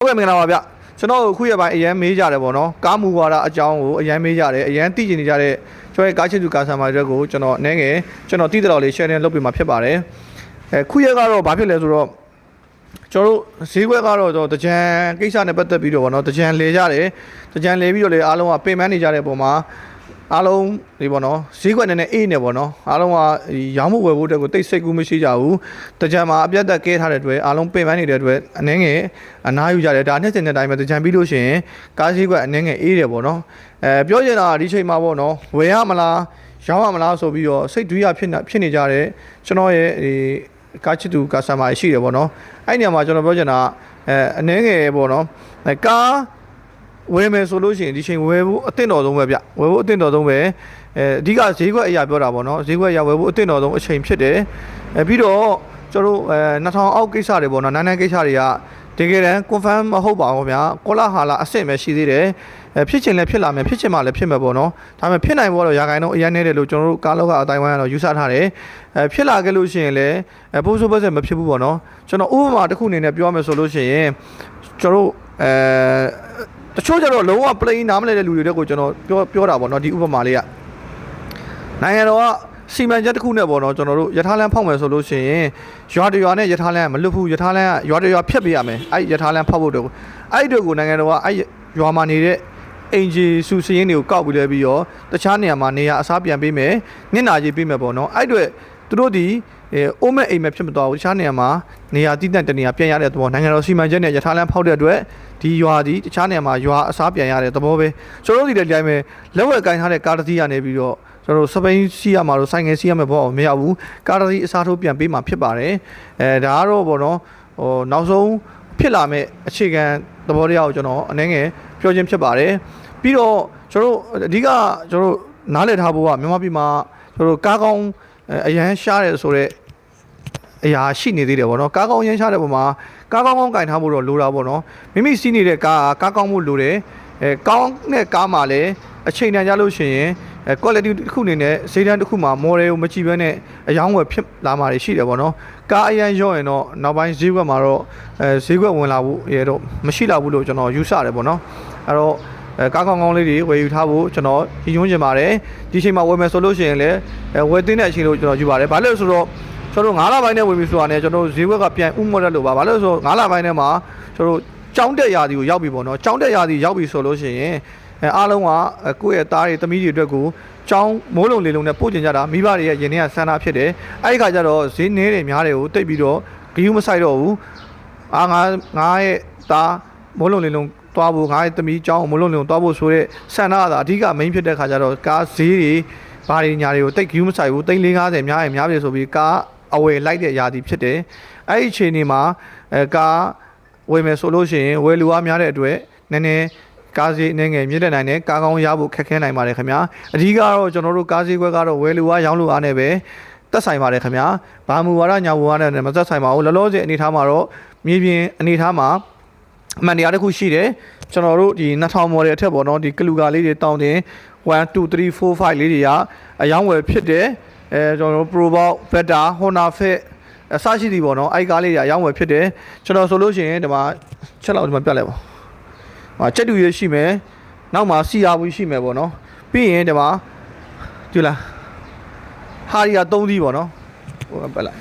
ဟုတ်ကဲ့မင်္ဂလာပါဗျကျွန်တော်ခုရပိုင်းအရန်မေးကြတယ်ပေါ့နော်ကားမူဝါဒအကြောင်းကိုအရန်မေးကြတယ်အရန်သိကျင်နေကြတဲ့ကျွန်တော်ရဲ့ကားချစ်သူကားဆံမာတွေကိုကျွန်တော်အနေငယ်ကျွန်တော်တည်တော်လေး share လုပ်ပေးမှာဖြစ်ပါတယ်ခုရကတော့ဘာဖြစ်လဲဆိုတော့ကျွန်တော်တို့ဈေးကွက်ကတော့တကြံကိစ္စနဲ့ပတ်သက်ပြီးတော့ပေါ့နော်တကြံလဲကြတယ်တကြံလဲပြီးတော့လေအားလုံးကပင်ပန်းနေကြတဲ့ပုံမှာအားလုံးဒီပေါ့နော်ဈေးကွက်နဲ့အေးနေပေါ့နော်အားလုံးကရောင်းမှုဝယ်ဖို့အတွက်ကိုတိတ်စိတ်ကူးမရှိကြဘူးတကြံမှာအပြတ်သက်ကဲထားတဲ့အတွက်အားလုံးပင်ပန်းနေတဲ့အတွက်အနေငယ်အနားယူကြတယ်ဒါနဲ့စင်တဲ့အတိုင်းပဲတကြံပြီးလို့ရှိရင်ကားဈေးကွက်အနေငယ်အေးတယ်ပေါ့နော်ပြောချင်တာဒီချိန်မှာပေါ့နော်ဝယ်ရမလားရောင်းရမလားဆိုပြီးတော့စိတ်တွေးရဖြစ်နေကြတယ်ကျွန်တော်ရဲ့ကားချစ်သူကားဆံမာရှိတယ်ပေါ့နော်အဲ့နေရာမှာကျွန်တော်ပြောချင်တာအနေငယ်ပေါ့နော်ကားဝယ်မယ်ဆိုလို့ရှိရင်ဒီချိန်ဝယ်ဖို့အသင့်တော်ဆုံးပဲဗျဝယ်ဖို့အသင့်တော်ဆုံးပဲအဓိကဈေးကွက်အရာပြောတာပေါ့နော်ဈေးကွက်အရာဝယ်ဖို့အသင့်တော်ဆုံးအချိန်ဖြစ်တယ်ပြီးတော့ကျွန်တော်တို့2000အောက်ကိစ္စတွေပေါ့နော်နန်းကိစ္စတွေကတကယ်တမ်း confirm မဟုတ်ပါဘူးဗျာကောလာဟာလာအဆင့်ပဲရှိသေးတယ်ဖြစ်ချင်လည်းဖြစ်လာမယ်ဖြစ်ချင်မှလည်းဖြစ်မယ်ပေါ့နော်ဒါပေမဲ့ဖြစ်နိုင်ဖို့တော့ရာခိုင်နှုန်းအရင်နေတယ်လို့ကျွန်တော်တို့ကားလောကအတိုင်းဝိုင်းကတော့ယူဆထားတယ်ဖြစ်လာခဲ့လို့ရှိရင်လည်းပိုးဆိုးပတ်စက်မဖြစ်ဘူးပေါ့နော်ကျွန်တော်ဥပမာတစ်ခုအနေနဲ့ပြောရမယ်ဆိုလို့ရှိရင်ကျွန်တော်တို့တချို့ကျတော့လုံးဝ plain နားမလဲတဲ့လူတွေတက်ကိုကျွန်တော်ပြောတာပေါ့နော်ဒီဥပမာလေးကနိုင်ငံတော်ကစီမံချက်တစ်ခုနဲ့ပေါ့နော်ကျွန်တော်တို့ယထာလန်းဖောက်မယ်ဆိုလို့ရှိရင်ရွာတရွာနဲ့ယထာလန်းမလွတ်ဘူးယထာလန်းကရွာတရွာဖြတ်ပေးရမယ်အဲ့ယထာလန်းဖောက်ဖို့တော့အဲ့အတွက်ကိုနိုင်ငံတော်ကအဲ့ရွာမှာနေတဲ့အင်ဂျီစုစရင်းတွေကိုကောက်ပြီးလဲပြီးတော့တခြားနေရာမှာနေရာအစားပြန်ပေးမယ်နစ်နာကြီးပေးမယ်ပေါ့နော်အဲ့အတွက်သူတို့ဒီအိုးမဲ့အိမ်မဲ့ဖြစ်မသွားဘူးတခြားနေရာမှာနေရာတည်တံ့တနေရာပြန်ရတဲ့သဘောနိုင်ငံတော်စီမံချက်နဲ့ယထာလန်းဖောက်တဲ့အတွက်ဒီရွာဒီတခြားနေရာမှာရွာအစားပြန်ရတဲ့သဘောပဲကျွန်တော်တို့ဒီတိုင်းပဲလက်ဝဲကိုင်းထားတဲ့ကားတစ်စီးရနေပြီးတော့ကျွန်တော်တို့စပိန်စီးရမှာတော့ဆိုင်ငယ်စီးရမှာပေါ့မရဘူးကားတစ်စီးအစားထိုးပြန်ပေးမှာဖြစ်ပါတယ်ဒါကတော့ပေါ့နော်နောက်ဆုံးဖြစ်လာမဲ့အခြေခံသဘောတရားကိုကျွန်တော်အနေငယ်ပြောခြင်းဖြစ်ပါတယ်ပြီးတော့ကျွန်တော်တို့အဓိကကျွန်တော်တို့နားလည်ထားဖို့ကမြန်မာပြည်မှာကျွန်တော်တို့ကားကောင်းအရန်ရှားတယ်ဆိုတော့အရာရှိနေသေးတယ်ပေါ့နော်ကားကောင်းရမ်းရှားတဲ့ပုံမှာကားကောင်းကင်ထားဖို့တော့လိုတာပေါ့နော်မိမိစီးနေတဲ့ကားကောင်းမှုလိုတယ်ကောင်းတဲ့ကားမှာလည်းအချိန်တန်ကြလို့ရှိရင်quality တစ်ခုအနေနဲ့ဈေးတန်းတစ်ခုမှာ model ကိုမကြည့်ဘဲနဲ့အယောင်းဝယ်ဖြစ်လာမှာရှိတယ်ပေါ့နော်ကားအရန်ရော့ရင်တော့နောက်ပိုင်းဈေးကွက်မှာတော့ဈေးကွက်ဝင်လာဖို့ရတော့မရှိလာဘူးလို့ကျွန်တော်ယူဆတယ်ပေါ့နော်အဲ့တော့ကားကောင်းလေးတွေဝယ်ယူထားဖို့ကျွန်တော်ရည်ညွှန်းချင်ပါတယ်ဒီချိန်မှာဝယ်မယ်ဆိုလို့ရှိရင်လည်းဝယ်သိတဲ့အချိန်လို့ကျွန်တော်ယူပါတယ်ဘာလို့လဲဆိုတော့ကျွန်တော်9လပိုင်းနဲ့ဝင်ပြီဆိုတာနဲ့ကျွန်တော်ဈေးကွက်ကပြန်ဥမော်တယ်လို့ပါဘာလို့လဲဆိုတော့9လပိုင်းထဲမှာကျွန်တော်ကျောင်းတက်ရာသီကိုရောက်ပြီပေါ့နော်ကျောင်းတက်ရာသီရောက်ပြီဆိုလို့ရှိရင်အားလုံးကကိုယ့်ရဲ့သားတွေသမီးတွေအတွက်ကိုကျောင်းမိုးလုံလေလုံနဲ့ပို့ကျင်ကြတာမိဘတွေရဲ့ရင်ထဲကဆန္ဒဖြစ်တယ်အဲ့ဒီခါကျတော့ဈေးနှဲတွေများတွေကိုတိတ်ပြီးတော့ဂယူးမဆိုင်တော့ဘူးငါရဲ့သားမိုးလုံလေလုံသွားဖို့ငါရဲ့သမီးကျောင်းမိုးလုံလေလုံသွားဖို့ဆိုတဲ့ဆန္ဒကအဓိက main ဖြစ်တဲ့ခါကျတော့ကားဈေးတွေဘာတွေညာတွေကိုတိတ်ဂယူးမဆိုင်ဘူး350များရင်များပြီဆိုပြီးကားအဝယ်လိုက်တဲ့ຢာတီဖြစ်တယ်အဲ့ဒီအချိန်ဒီမှာကားဝယ်မယ်ဆိုလို့ရှိရင်ဝယ်လူအားများတဲ့အတွက်နည်းနည်းကားဈေးအနေငယ်မြင့်တက်နိုင်တယ်ကားကောင်းရဖို့ခက်ခဲနိုင်ပါတယ်ခင်ဗျာအဓိကတော့ကျွန်တော်တို့ကားဈေးကွက်ကတော့ဝယ်လူအားရောင်းလူအားနဲ့ပဲသက်ဆိုင်ပါတယ်ခင်ဗျာဘာမူဝါဒညာဝါဒနဲ့မသက်ဆိုင်ပါဘူးလောလောဆယ်အနေထားမှာတော့မြေပြင်အနေထားမှာအမှန်တရားတစ်ခုရှိတယ်ကျွန်တော်တို့ဒီ2000 model အထက်ပေါ့နော်ဒီကလူကာလေးတွေတောင်းတင်1 2 3 4 5လေးတွေကအယောင်းဝယ်ဖြစ်တယ်ကျွန်တော်တို့ Pro Box Beta Honda Fit အစရှိသည်ပေါ့နော်အဲ့ကားလေးတွေအယောင်းဝယ်ဖြစ်တယ်ကျွန်တော်ဆိုလို့ရှိရင်ဒီမှာချက်လောက်ဒီမှာပြတ်လိုက်ပါချက်တူရရှိမယ်နောက်မှာစီယာဘူးရှိမယ်ပေါ့နော်ပြီးရင်ဒီမှာဒီလားဟာရီယာ3သီးပေါ့နော်ဟိုပတ်လိုက်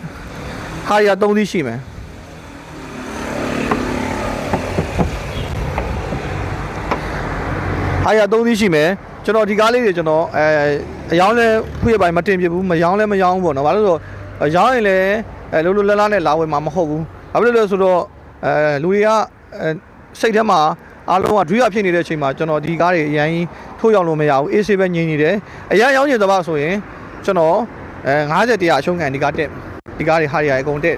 ဟာရီယာ3သီးရှိမယ်ဟာရီယာ3သီးရှိမယ်ကျွန်တော်ဒီကားလေးတွေကျွန်တော်အယောင်းလဲခွေးပိုင်းမတင်ပြဘူးမယောင်းလဲမယောင်းဘူးပေါ့နော်ဘာလို့ဆိုတော့ရောင်းရင်လည်းလုံးလုံးလလားနဲ့လာဝယ်မှာမဟုတ်ဘူးဘာဖြစ်လို့လဲဆိုတော့လူတွေကစိတ်ထဲမှာအားလုံးကဒွိရဖြစ်နေတဲ့အချိန်မှာကျွန်တော်ဒီကားတွေအရင်ထိုးရောက်လို့မရဘူးအေးဆေးပဲငြိမ်နေတယ်အရင်ရောင်းနေသဘာဆိုရင်ကျွန်တော်50 100အရှုံးခံဒီကားတက်ဒီကားတွေဟာရီယာအကုန်တက်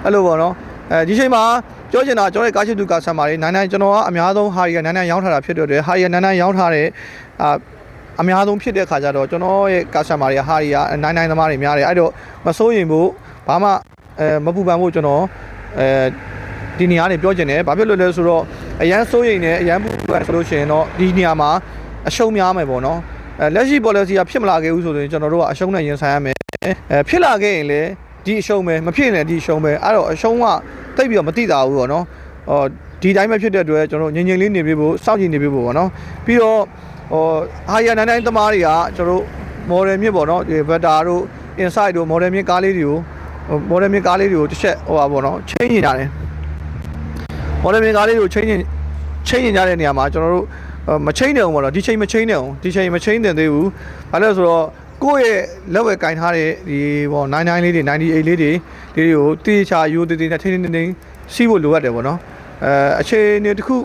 အဲ့လိုပေါ့နော်ဒီချိန်မှာပြောချင်တာကျွန်တော်ရဲ့ကားချစ်သူကားဆံမာတွေနိုင်ကျွန်တော်ကအများဆုံးဟာရီယာနိုင်ရောင်းထားတာဖြစ်တဲ့အတွက်ဟာရီယာနိုင်ရောင်းထားတဲ့အများဆုံးဖြစ်တဲ့ခါကျတော့ကျွန်တော်ရဲ့ကားဆံမာတွေဟာရီယာနိုင်သမားတွေများတယ်အဲ့တော့မစိုးရင်ဘူးဘာမှမပူပန်ဖို့ကျွန်တော်ဒီနေရာနေပြောချင်တယ်ဘာဖြစ်လို့လဲဆိုတော့အရန်စိုးရိမ်နေအရန်ပူပန်ဆိုလို့ရှိရင်တော့ဒီနေရာမှာအရှုံးများမယ်ပေါ့နော်လက်ရှိ policy ကဖြစ်မလာခဲ့ဘူးဆိုရင်ကျွန်တော်တို့ကအရှုံးနဲ့ရင်ဆိုင်ရမယ်ဖြစ်လာခဲ့ရင်လည်းဒီအရှုံးပဲမဖြစ်ရင်လည်းဒီအရှုံးပဲအဲ့တော့အရှုံးကတိတ်ပြီးတော့မတိတာဘူးပေါ့နော် ဒီတိုင်းပဲဖြစ်တဲ့အတွက်ကျွန်တော်ငြိမ်ငြိမ်လေးနေပြဖို့စောင့်ကြည့်နေပြဖို့ပေါ့နော်ပြီးတော့ဟာရနိုင်နိုင်သမားတွေကကျွန်တော် model မြင့်ပေါ့နော်ဒီ Vector တို့ Insight တို့ model မြင့်ကားလေးတွေကိုmodel မြင့်ကားလေးတွေကိုတစ်ချက်ဟိုပါပေါ့နော်ချိန်နေကြတယ် model မြင့်ကားလေးတွေကိုချိန်နေကြတဲ့နေရာမှာကျွန်တော်တို့မချိန်နေအောင်ပေါ့နော်ဒီချိန်မချိန်နေအောင်ဒီချိန်မချိန်နေသေးဘူးဘာလို့လဲဆိုတော့ကိုယ့်ရဲ့လက်ဝဲကင်ထားတဲ့ဒီပေါ့99လေးတွေ98လေးတွေဒီတွေကိုတေးချာယူတေးတေးနဲ့ထိန်းထိန်းစီးဖို့လိုအပ်တယ်ပေါ့နော်အခြေအနေတစ်ခု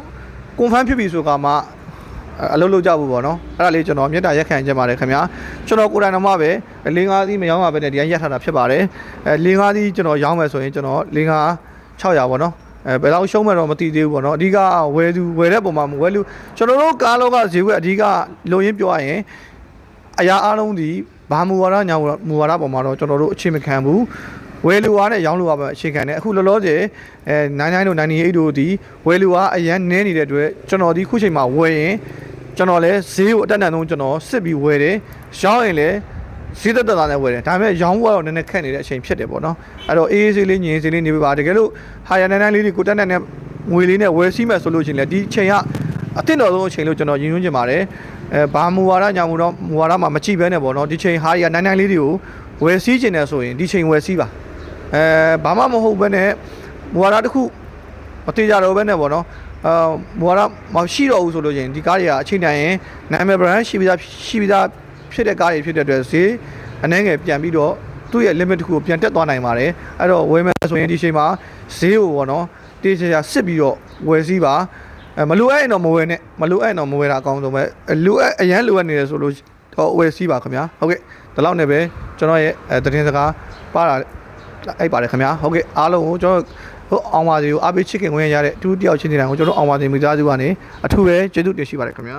confirm ဖြစ်ပြီဆိုကမှအလုပ်လုပ်ကြဖို့ပေါ့နော်အဲ့ဒါလေးကျွန်တော်မြေတားရက်ခံကြပါတယ်ခင်ဗျာကျွန်တော်ကိုယ်တိုင်တော့မှပဲ၄၅သီးမရောင်းပါပဲနဲ့ဒီကရက်ထားတာဖြစ်ပါတယ်၄၅သီးကျွန်တော်ရောင်းမယ်ဆိုရင်ကျွန်တော်၄၅600ပေါ့နော်ဘယ်လောက်ရှုံးမှတော့မသိသေးဘူးပေါ့နော်အဓိကဝယ်တဲ့ပုံမှာဝယ်လူကျွန်တော်တို့ကားလောကဈေးကွက်အဓိကလိုရင်းပြောရရင်အရာအားလုံးဒီဘာမူဝါဒညာမူဝါဒပုံမှာတော့ကျွန်တော်တို့အခြေမခံဘူးဝယ်လူအားနဲ့ရောင်းလူအားပဲအခြေခံတယ်အခုလောလောဆယ်99တို့98တို့ဒီဝယ်လူအားအရန်နည်းနေတဲ့အတွက်ကျွန်တော်ဒီခုချိန်မှာဝယ်ရင်ကျွန်တော်လည်းဈေးကိုအတက်အနံဆုံးကျွန်တော်စစ်ပြီးဝယ်တယ်ရောင်းရင်လည်းဈေးသက်သက်သာနဲ့ဝယ်တယ်ဒါပေမဲ့ရောင်းဝယ်တော့နည်းနည်းခက်နေတဲ့အချိန်ဖြစ်တယ်ပေါ့နော်အဲ့တော့အေးအေးဆေးလေးညင်ဆေးလေးနေပြပါတကယ်လို့ဟာရ99လေးတွေကိုတက်နဲ့ငွေလေးနဲ့ဝယ်စီးမယ်ဆိုလို့ရှိရင်လည်းဒီချိန်ကအသင့်တော်ဆုံးအချိန်လို့ကျွန်တော်ညွှန်ချင်ပါတယ်ဘာမူဝါဒညာမူတော့မူဝါဒမှာမကြည့်ဘဲနဲ့ပေါ့နော်ဒီချိန်ဟာရ99လေးတွေကိုဝယ်စီးကျင်တယ်ဆိုရင်ဒီချိန်ဝယ်စီးပါဘာမှမဟုတ်ဘဲနဲ့မူဝါဒတစ်ခုမသေးကြတော့ဘဲနဲ့ပေါ့နော်မူဝါဒမရှိတော့ဘူးဆိုလို့ရင်ဒီကားတွေကအချိန်တိုင်းရင်နာမည် brand ရှိပြီးသားဖြစ်တဲ့ကားတွေဖြစ်တဲ့အတွက်ဈေးအနှဲငယ်ပြန်ပြီးတော့သူ့ရဲ့ limit တစ်ခုကိုပြန်တက်သွားနိုင်ပါတယ်အဲ့တော့ဝယ်မယ်ဆိုရင်ဒီချိန်မှာဈေးကိုပေါ့နော်တေးချာစစ်ပြီးတော့ဝယ်စီးပါမလိုအပ်ရင်တော့မဝယ်နဲ့မလိုအပ်ရင်တော့မဝယ်တာအကောင်းဆုံးပဲလိုအပ်အရန်လိုအပ်နေတယ်ဆိုလို့တော့ဝယ်စီးပါခင်ဗျာဟုတ်ကဲ့ဒီလောက်နဲ့ပဲကျွန်တော်ရဲ့သတင်းစကားပါတာအဲ့ပါတယ်ခင်ဗျာဟုတ်ကဲ့အားလုံးကိုကျွန်တော်အောင်ပါစီကိုအားပေးချစ်ခင်ဝင်ရတဲ့တူတယောက်ချင်းနေတာကိုကျွန်တော်အောင်ပါစီမိသားစုကနေအထူးပဲကျေးဇူးတင်ရှိပါတယ်ခင်ဗျာ